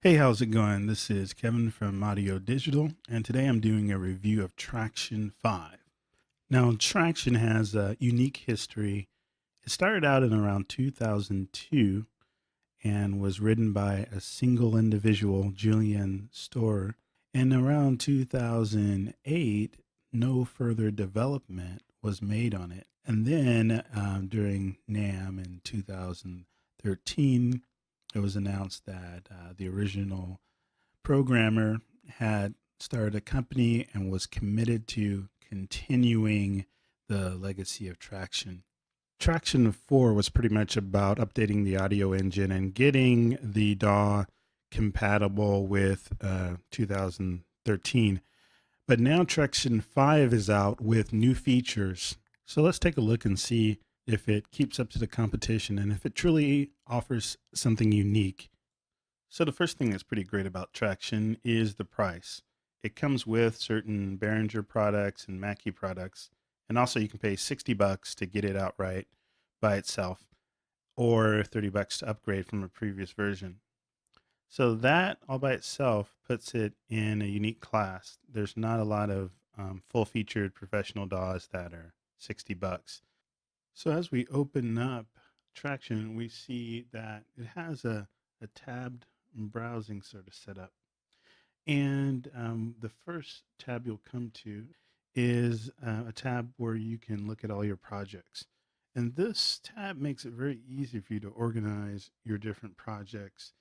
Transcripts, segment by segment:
Hey, how's it going? This is Kevin from Audio Digital, and today I'm doing a review of Tracktion 5. Now, Tracktion has a unique history. It started out in around 2002 and was written by a single individual, Julian Storer. And around 2008, no further development was made on it. And then during NAMM in 2013, it was announced that the original programmer had started a company and was committed to continuing the legacy of Tracktion. Tracktion 4 was pretty much about updating the audio engine and getting the DAW compatible with 2013. But now Tracktion 5 is out with new features. So let's take a look and see if it keeps up to the competition and if it truly offers something unique. So the first thing that's pretty great about Tracktion is the price. It comes with certain Behringer products and Mackie products, and also you can pay $60 to get it outright by itself, or $30 to upgrade from a previous version. So that all by itself puts it in a unique class. There's not a lot of full-featured professional DAWs that are $60. So as we open up Tracktion, we see that it has a tabbed browsing sort of setup. And the first tab you'll come to is a tab where you can look at all your projects. And this tab makes it very easy for you to organize your different projects.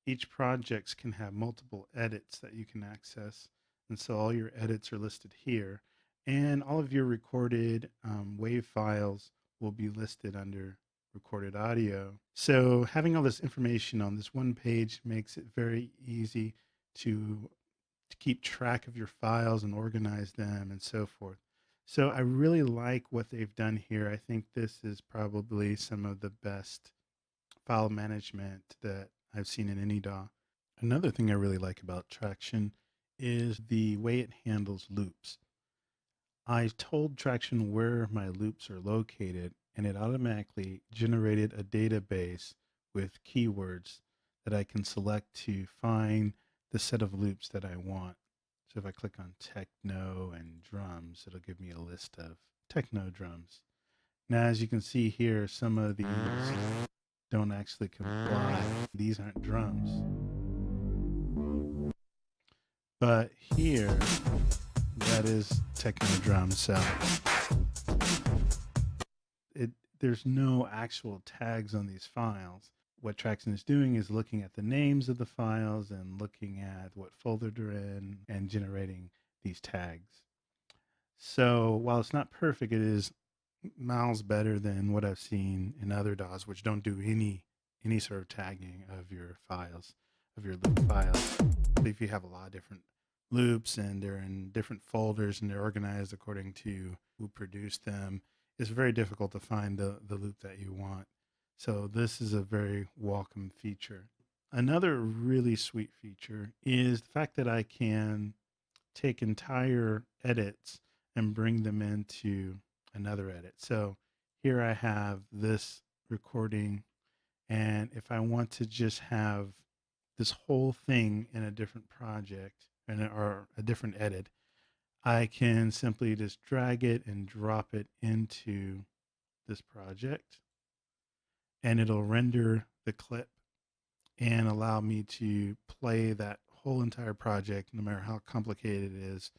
Each project can have multiple edits that you can access. And so all your edits are listed here. And all of your recorded WAV files will be listed under recorded audio. So having all this information on this one page makes it very easy to keep track of your files and organize them and so forth. So I really like what they've done here. I think this is probably some of the best file management that I've seen in any DAW. Another thing I really like about Tracktion is the way it handles loops. I told Tracktion where my loops are located, and it automatically generated a database with keywords that I can select to find the set of loops that I want. So if I click on techno and drums, it'll give me a list of techno drums. Now, as you can see here, some of these don't actually comply. These aren't drums. But here, that is techno drum. So there's no actual tags on these files. What Tracktion is doing is looking at the names of the files and looking at what folder they're in and generating these tags. So while it's not perfect, it is miles better than what I've seen in other DAWs, which don't do any sort of tagging of your files, of your loop files. If you have a lot of different loops and they're in different folders and they're organized according to who produced them, it's very difficult to find the loop that you want. So this is a very welcome feature. Another really sweet feature is the fact that I can take entire edits and bring them into another edit. So here I have this recording, and if I want to just have this whole thing in a different project or a different edit, I can simply just drag it and drop it into this project, and it'll render the clip and allow me to play that whole entire project, no matter how complicated it is,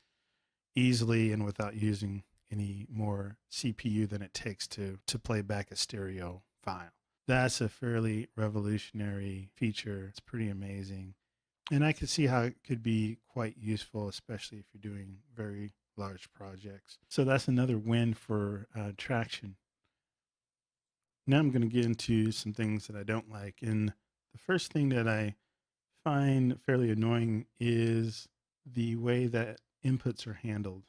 easily and without using any more CPU than it takes to play back a stereo file. That's a fairly revolutionary feature. It's pretty amazing. And I could see how it could be quite useful, especially if you're doing very large projects. So that's another win for Tracktion. Now I'm going to get into some things that I don't like. And the first thing that I find fairly annoying is the way that inputs are handled.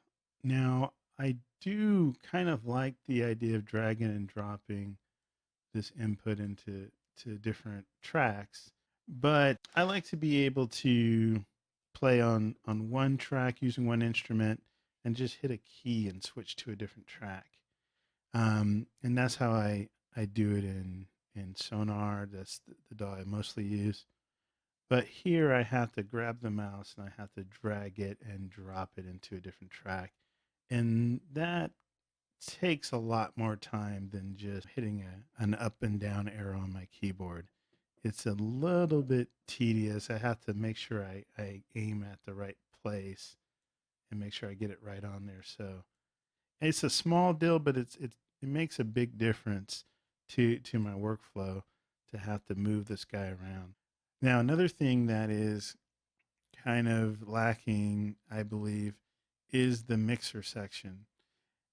Now, I do kind of like the idea of dragging and dropping this input into different tracks, but I like to be able to play on one track using one instrument and just hit a key and switch to a different track. And that's how I do it in Sonar. That's the DAW I mostly use. But here I have to grab the mouse and I have to drag it and drop it into a different track. And that takes a lot more time than just hitting an up and down arrow on my keyboard. It's a little bit tedious. I have to make sure I aim at the right place and make sure I get it right on there. So it's a small deal, but it makes a big difference to my workflow to have to move this guy around. Now, another thing that is kind of lacking, I believe, is the mixer section.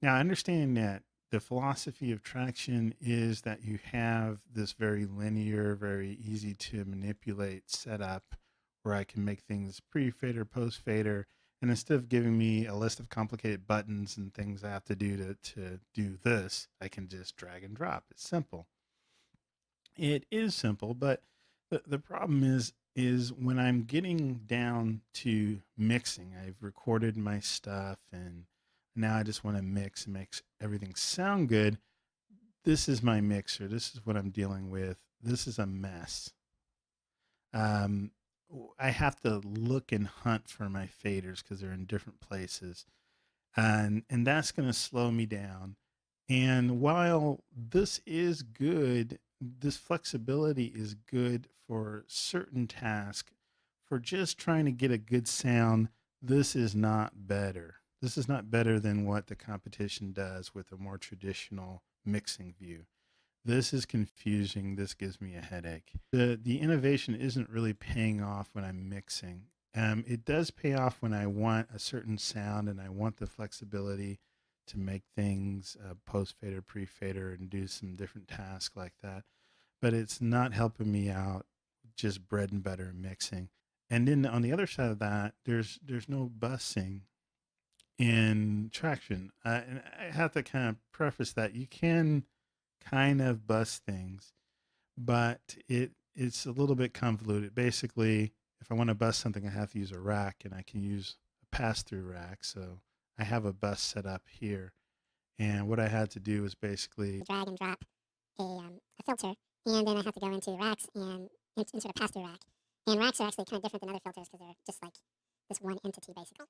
Now, I understand that the philosophy of Tracktion is that you have this very linear, very easy to manipulate setup where I can make things pre-fader, post-fader, and instead of giving me a list of complicated buttons and things I have to do to do this, I can just drag and drop. It's simple. It is simple, but the problem is when I'm getting down to mixing, I've recorded my stuff and now I just want to mix and make everything sound good. This is my mixer. This is what I'm dealing with. This is a mess. Um, I have to look and hunt for my faders because they're in different places, and that's going to slow me down. And while this is good, this flexibility is good for certain tasks. For just trying to get a good sound, this is not better. This is not better than what the competition does with a more traditional mixing view. This is confusing. This gives me a headache. The innovation isn't really paying off when I'm mixing. It does pay off when I want a certain sound and I want the flexibility to make things post fader, pre fader, and do some different tasks like that. But it's not helping me out. Just bread and butter mixing. And then on the other side of that, there's no busing in Tracktion. And I have to kind of preface that you can kind of bus things, but it's a little bit convoluted. Basically, if I want to bus something, I have to use a rack, and I can use a pass-through rack. So I have a bus set up here, and what I had to do was basically drag and drop a filter, and then I have to go into racks and insert a pass-through rack. And racks are actually kind of different than other filters because they're just like this one entity basically.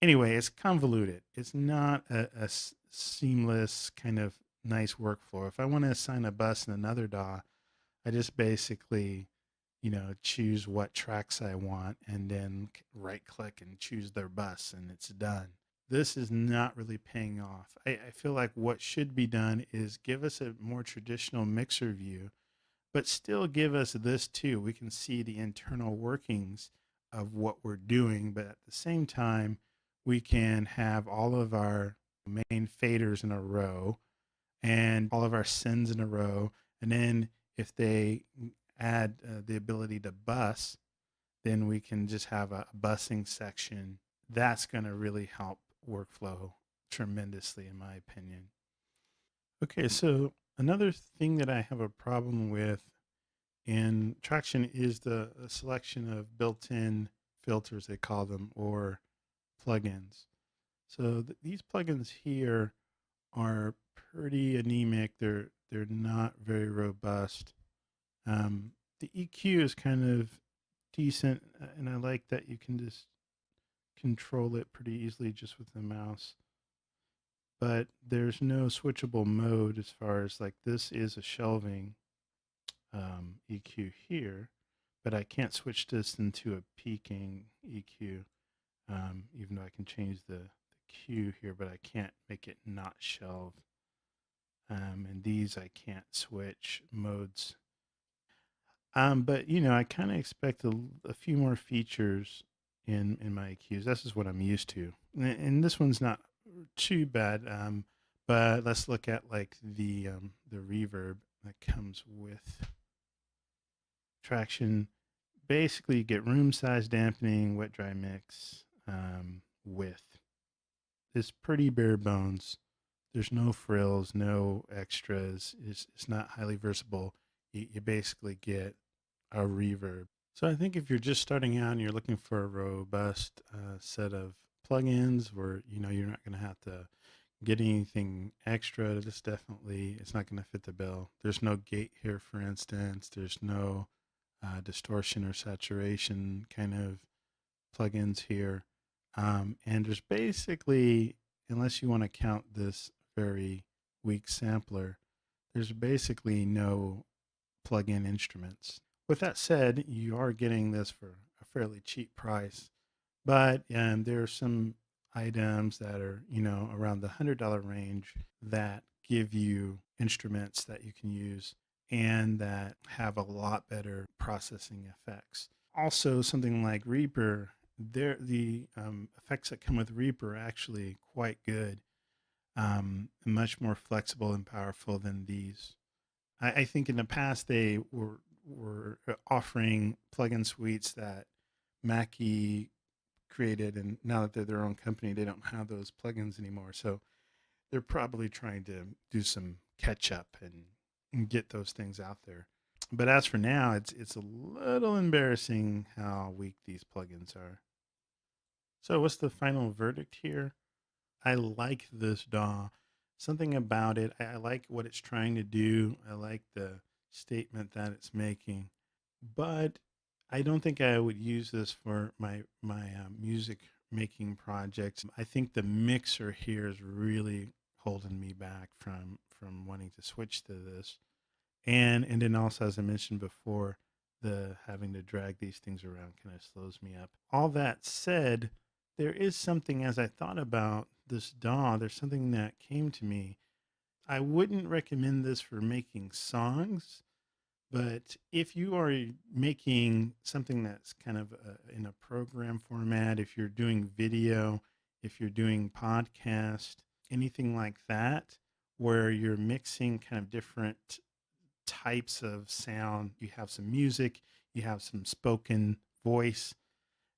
Anyway, it's convoluted. It's not a seamless kind of nice workflow. If I want to assign a bus in another DAW, I just basically, choose what tracks I want and then right click and choose their bus and it's done. This is not really paying off. I feel like what should be done is give us a more traditional mixer view, but still give us this too. We can see the internal workings of what we're doing, but at the same time, we can have all of our main faders in a row and all of our sends in a row. And then if they add the ability to bus, then we can just have a busing section. That's going to really help workflow tremendously, in my opinion. Okay, so another thing that I have a problem with in Tracktion is the selection of built-in filters, they call them, or plugins. So these plugins here are pretty anemic. They're not very robust. The EQ is kind of decent, and I like that you can just control it pretty easily just with the mouse. But there's no switchable mode as far as like this is a shelving EQ here, but I can't switch this into a peaking EQ, even though I can change the Q here, but I can't make it not shelved. And these I can't switch modes. But I kind of expect a few more features in my EQs. This is what I'm used to, and this one's not too bad. But let's look at like the reverb that comes with Tracktion. Basically, you get room size dampening, wet dry mix, width. It's pretty bare bones. There's no frills, no extras. It's not highly versatile. You basically get a reverb. So I think if you're just starting out and you're looking for a robust set of plugins where you're not going to have to get anything extra, this definitely it's not going to fit the bill. There's no gate here, for instance. There's no distortion or saturation kind of plugins here, and there's basically, unless you want to count this very weak sampler, there's basically no plug-in instruments. With that said, you are getting this for a fairly cheap price, but there are some items that are, around the $100 range that give you instruments that you can use and that have a lot better processing effects. Also, something like Reaper, the effects that come with Reaper are actually quite good, much more flexible and powerful than these. I think in the past they were offering plugin suites that Mackie created, and now that they're their own company, they don't have those plugins anymore. So they're probably trying to do some catch up and get those things out there. But as for now, it's a little embarrassing how weak these plugins are. So what's the final verdict here? I like this DAW. Something about it, I like what it's trying to do. I like the statement that it's making, but I don't think I would use this for my music making projects. I think the mixer here is really holding me back from wanting to switch to this, and then also, as I mentioned before, the having to drag these things around kind of slows me up. All that said, there is something, as I thought about this DAW, there's something that came to me. I wouldn't recommend this for making songs, but if you are making something that's kind of in a program format, if you're doing video, if you're doing podcast, anything like that, where you're mixing kind of different types of sound, you have some music, you have some spoken voice,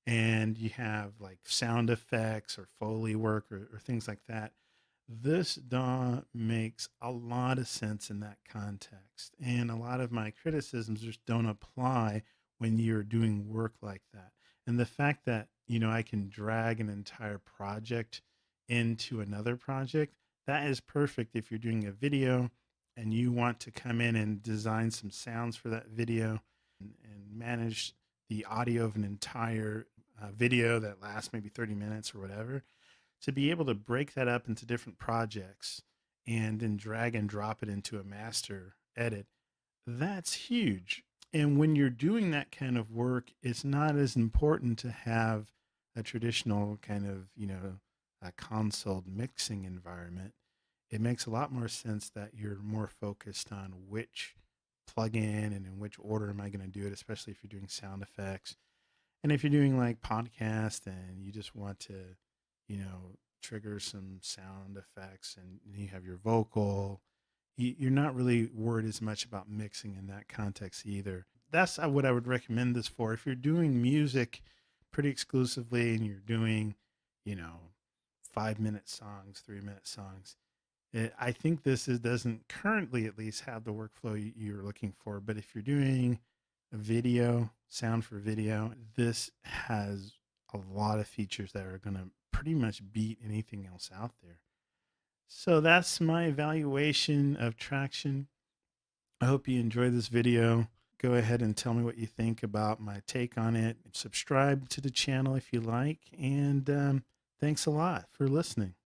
and you have like sound effects or Foley work or things like that. This DAW makes a lot of sense in that context. And a lot of my criticisms just don't apply when you're doing work like that. And the fact that, I can drag an entire project into another project, that is perfect if you're doing a video and you want to come in and design some sounds for that video and manage the audio of an entire video that lasts maybe 30 minutes or whatever, to be able to break that up into different projects and then drag and drop it into a master edit, that's huge. And when you're doing that kind of work, it's not as important to have a traditional kind of, a console mixing environment. It makes a lot more sense that you're more focused on which plugin and in which order am I going to do it, especially if you're doing sound effects. And if you're doing like podcast and you just want to, trigger some sound effects and you have your vocal, you're not really worried as much about mixing in that context either. That's what I would recommend this for. If you're doing music pretty exclusively and you're doing, you know, 5-minute songs, 3-minute songs, I think doesn't currently at least have the workflow you're looking for. But if you're doing a video, sound for video, this has a lot of features that are going to pretty much beat anything else out there. So that's my evaluation of Tracktion. I hope you enjoyed this video. Go ahead and tell me what you think about my take on it. Subscribe to the channel if you like. And thanks a lot for listening.